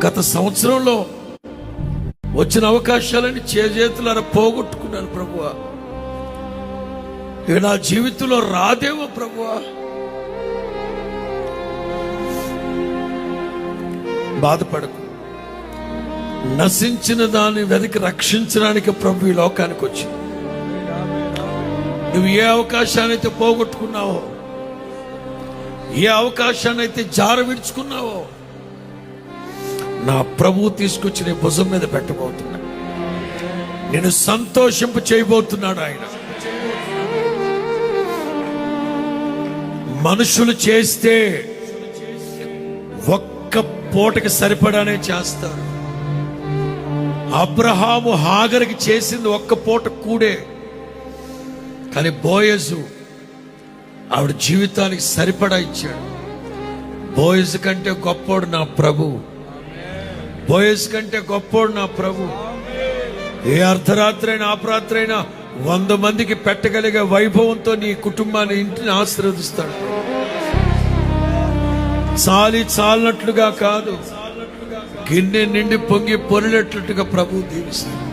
గత సంవత్సరంలో వచ్చిన అవకాశాలని చేతులారా పోగొట్టుకున్నాను ప్రభువా. ఇక నా జీవితంలో రాదేమో ప్రభువా. బాధపడకు. నశించిన దాన్ని వెతికి రక్షించడానికి ప్రభు ఈ లోకానికి వచ్చి, నువ్వు ఏ అవకాశాన్ని అయితే పోగొట్టుకున్నావో, ఏ అవకాశాన్ని అయితే జార విడుచుకున్నావో, నా ప్రభు తీసుకొచ్చి నీ భుజం మీద పెట్టబోతున్నా. నేను సంతోషింప చేయబోతున్నాడు ఆయన. మనుషులు చేస్తే ఒక్క పూటకి సరిపడానే చేస్తారు. అబ్రహాము హాగరికి చేసింది ఒక్క పూట కూడే, కానీ బోయజు ఆవిడ జీవితానికి సరిపడా ఇచ్చాడు. బోయజు కంటే గొప్పోడు నా ప్రభు. బోయజు కంటే గొప్పోడు నా ప్రభు. ఏ అర్ధరాత్రి అయినా అపరాత్రి అయినా 100 మందికి పెట్టగలిగే వైభవంతో నీ కుటుంబాన్ని, ఇంటిని ఆశీర్వదిస్తాడు. చాలినట్లుగా కాదు, గిన్నె నిండి పొంగి పొరినట్లుగా ప్రభు దీవిస్తాడు.